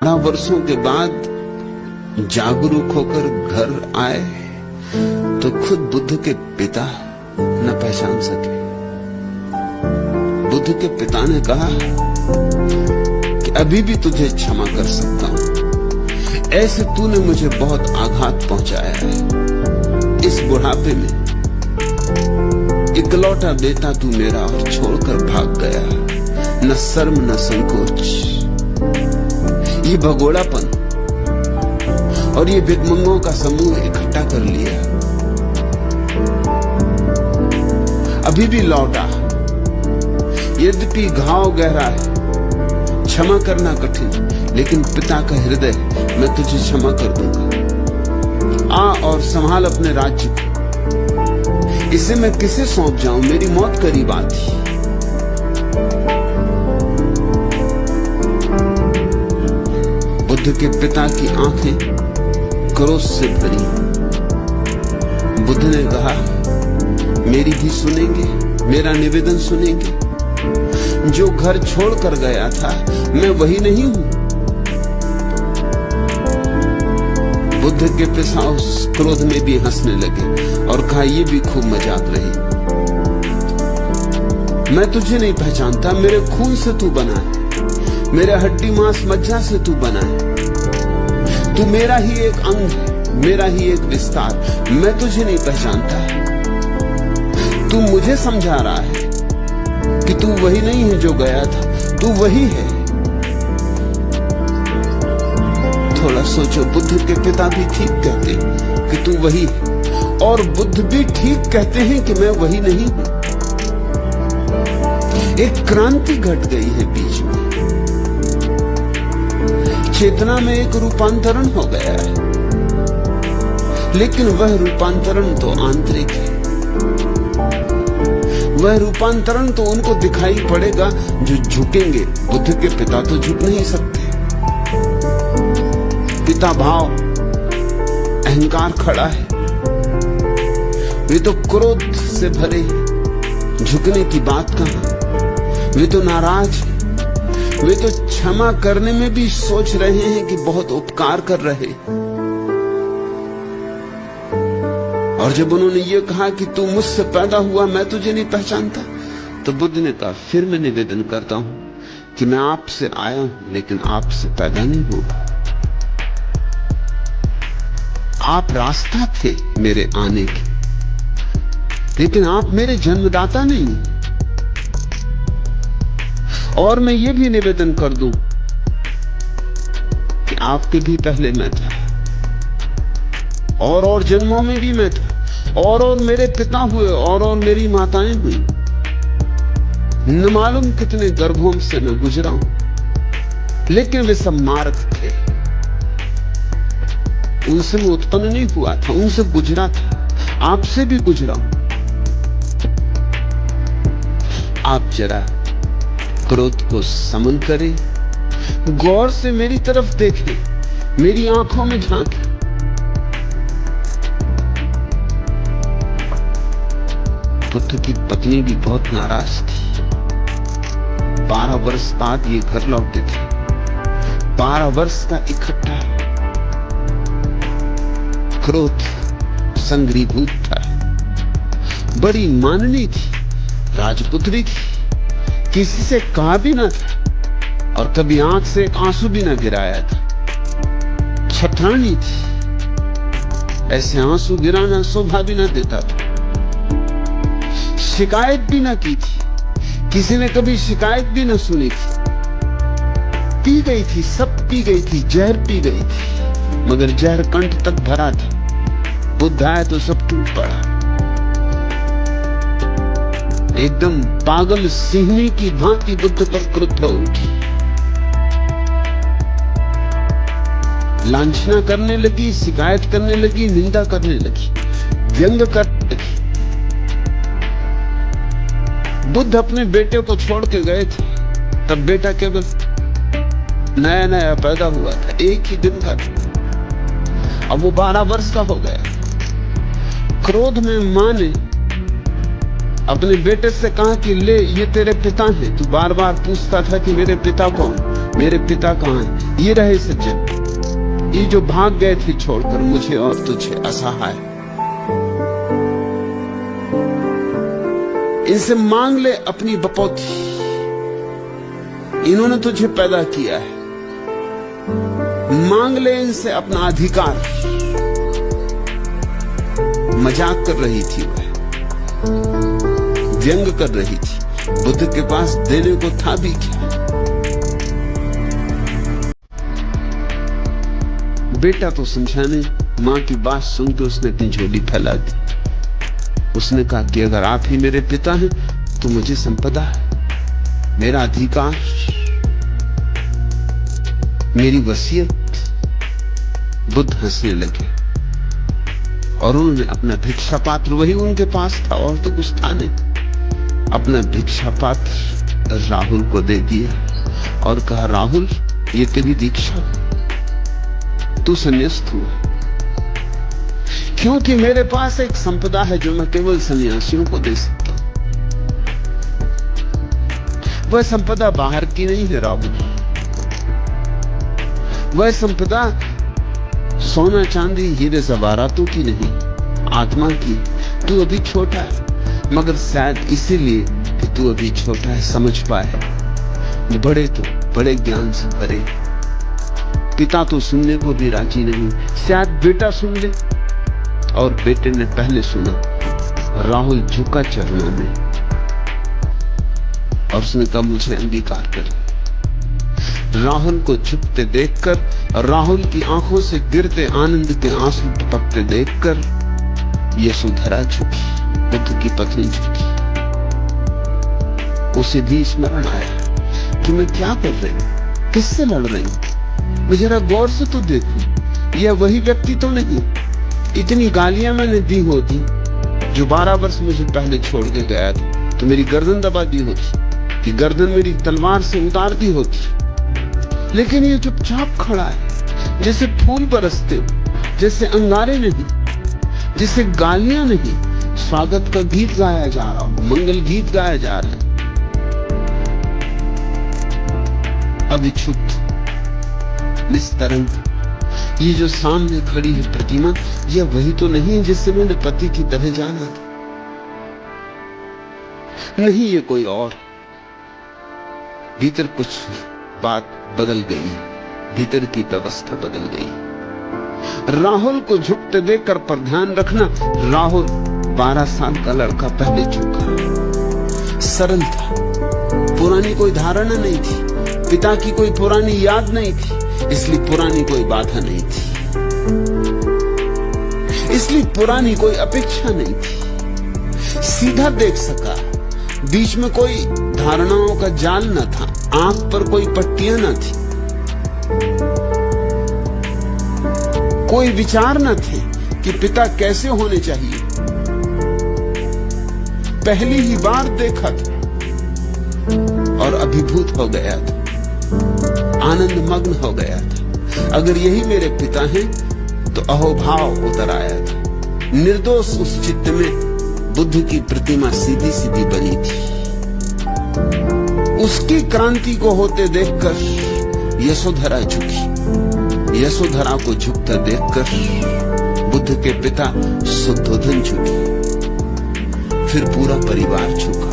वर्षों के बाद जागरूक होकर घर आए तो खुद बुद्ध के पिता न पहचान सके। बुद्ध के पिता ने कहा कि अभी भी तुझे क्षमा कर सकता हूं, ऐसे तूने मुझे बहुत आघात पहुंचाया है। इस बुढ़ापे में इकलौता बेटा तू मेरा और छोड़कर भाग गया, न शर्म न संकोच। ये भगोड़ापन और ये भिखमंगों का समूह इकट्ठा कर लिया। अभी भी लौटा, यद्यपि घाव गहरा है, क्षमा करना कठिन, लेकिन पिता का हृदय मैं तुझे क्षमा कर दूंगा। आ और संभाल अपने राज्य को, इसे मैं किसे सौंप जाऊं, मेरी मौत करीब आती। बुद्ध के पिता की आंखें क्रोध से भरी। बुद्ध ने कहा, मेरी भी सुनेंगे, मेरा निवेदन सुनेंगे। जो घर छोड़कर गया था मैं वही नहीं हूं। बुद्ध के पिता उस क्रोध में भी हंसने लगे और कहा, यह भी खूब मजाक रही। मैं तुझे नहीं पहचानता, मेरे खून से तू बना है, मेरे हड्डी मांस मज्जा से तू बना है। तू मेरा ही एक अंग है, मेरा ही एक विस्तार। मैं तुझे नहीं पहचानता। तू मुझे समझा रहा है कि तू वही नहीं है जो गया था, तू वही है। थोड़ा सोचो, बुद्ध के पिता भी ठीक कहते कि तू वही है, और बुद्ध भी ठीक कहते हैं कि मैं वही नहीं हूं। एक क्रांति घट गई है बीच में, चेतना में एक रूपांतरण हो गया है, लेकिन वह रूपांतरण तो आंतरिक है। वह रूपांतरण तो उनको दिखाई पड़ेगा जो झुकेंगे। बुद्ध के पिता तो झुक नहीं सकते। पिता भाव, अहंकार खड़ा है, वे तो क्रोध से भरे, झुकने की बात कहां। वे तो नाराज, वे तो क्षमा करने में भी सोच रहे हैं कि बहुत उपकार कर रहे। और जब उन्होंने ये कहा कि तू मुझसे पैदा हुआ, मैं तुझे नहीं पहचानता, तो बुद्ध ने कहा, फिर मैं निवेदन करता हूं कि मैं आपसे आया हूं, लेकिन आपसे पैदा नहीं हुआ। आप रास्ता थे मेरे आने के, लेकिन आप मेरे जन्मदाता नहीं। और मैं ये भी निवेदन कर दूं कि आपके भी पहले मैं था, और जन्मों में भी मैं था, और मेरे पिता हुए, और मेरी माताएं हुई। न मालूम कितने गर्भों से मैं गुजरा हूं, लेकिन वे सब मार्ग थे। उनसे मैं उत्पन्न नहीं हुआ था, उनसे गुजरा था, आपसे भी गुजरा हूं। आप जरा क्रोध को समन करें, गौर से मेरी तरफ देखें, मेरी आंखों में झांकें। बुद्ध की पत्नी भी बहुत नाराज थी। 12 वर्ष बाद ये घर लौटे थे, 12 वर्ष का इकट्ठा क्रोध संग्रीभूत था। बड़ी माननी थी, राजपुत्री थी, किसी से कहा भी ना था, और कभी आंख से एक आंसू भी ना गिराया था। छत्रानी थी, ऐसे आंसू गिराना शोभा भी ना देता था। शिकायत भी ना की थी, किसी ने कभी शिकायत भी ना सुनी थी। पी गई थी, सब पी गई थी, जहर पी गई थी, मगर जहर कंठ तक भरा था। बुद्ध आया तो सब टूट पड़ा। एकदम पागल सिंहनी की भांति बुद्ध पर क्रुद्ध हो उठी, लांछना करने लगी, शिकायत करने लगी, निंदा करने लगी, व्यंग करने लगी। बुद्ध अपने बेटे को छोड़ के गए थे, तब बेटा केवल नया नया पैदा हुआ था, एक ही दिन का था। अब वो 12 वर्ष का हो गया। क्रोध में मां ने अपने बेटे से कहा कि ले, ये तेरे पिता हैं। तू बार बार पूछता था कि मेरे पिता कौन। मेरे पिता कहाँ हैं? ये रहे सज्जन, ये जो भाग गए थे छोड़कर मुझे और तुझे असहाय। इनसे मांग ले अपनी बपौती, इन्होंने तुझे पैदा किया है। मांग ले इनसे अपना अधिकार। मजाक कर रही थी वह, व्यंग कर रही थी। बुद्ध के पास देने को था भी क्या? बेटा तो समझा नहीं। मां की बात सुन के उसने अपनी झोली फैला दी। उसने कहा कि अगर आप ही मेरे पिता हैं तो मुझे संपदा है, मेरा अधिकार, मेरी वसीयत। बुद्ध हंसने लगे और उन्होंने अपना भिक्षा पात्र, वही उनके पास था और तो कुछ था नहीं, अपना भिक्षा पात्र राहुल को दे दिया और कहा, राहुल ये तेरी दीक्षा, तू संन्यास्त हुआ। क्योंकि मेरे पास एक संपदा है जो मैं केवल सन्यासियों को दे सकता हूं। वह संपदा बाहर की नहीं है राहुल, वह संपदा सोना चांदी हीरे जवाहरातों की नहीं, आत्मा की। तू अभी छोटा है, मगर शायद इसीलिए कि तू अभी छोटा है समझ पाए। बड़े तो बड़े ज्ञान से परे। पिता तो सुनने को भी राजी नहीं, शायद बेटा सुन ले। और बेटे ने पहले सुना। राहुल झुका चरणों में और उसने कहा, मुझे अंगीकार कर। राहुल को झुकते देखकर, राहुल की आंखों से गिरते आनंद के आंसू टपकते देखकर यशोधरा झुकी, बुद्ध की पत्नी झुकी। उसे भी स्मरण आया कि मैं क्या कर रही हूं, किससे लड़ रही हूं। मैं जरा गौर से तो देखूं, यह वही व्यक्ति तो नहीं। इतनी गालियां मैंने दी होती जो 12 वर्ष मुझे पहले छोड़ के गया था तो मेरी गर्दन दबा दी होती, कि गर्दन मेरी तलवार से उतार दी होती। लेकिन ये चुपचाप खड़ा है, जैसे फूल बरसते हो, जैसे अंगारे नहीं, जैसे गालियां नहीं, स्वागत का गीत गाया जा रहा हो, मंगल गीत गाया जा रहा है। अभिक्षुब्ध, निस्तरंग। ये जो सामने खड़ी है प्रतिमा, यह वही तो नहीं है जिससे मैंने पति की तरह जाना था। नहीं, ये कोई और। भीतर कुछ बात बदल गई, भीतर की व्यवस्था बदल गई। राहुल को झुकते देखकर, पर ध्यान रखना, राहुल 12 साल का लड़का पहले झुका। सरल था, पुरानी कोई धारणा नहीं थी, पिता की कोई पुरानी याद नहीं थी, इसलिए पुरानी कोई बाधा नहीं थी, इसलिए पुरानी कोई अपेक्षा नहीं थी। सीधा देख सका, बीच में कोई धारणाओं का जाल न था, आंख पर कोई पट्टियां न थी, कोई विचार न थे कि पिता कैसे होने चाहिए। पहली ही बार देखा था और अभिभूत हो गया था, आनंद मग्न हो गया था। अगर यही मेरे पिता हैं तो अहोभाव उतर आया था। निर्दोष उस चित्त में बुद्ध की प्रतिमा सीधी सीधी बनी थी। उसकी क्रांति को होते देखकर यशोधरा झुकी। यशोधरा को झुकता देखकर बुद्ध के पिता शुद्धोधन झुके। फिर पूरा परिवार झुका।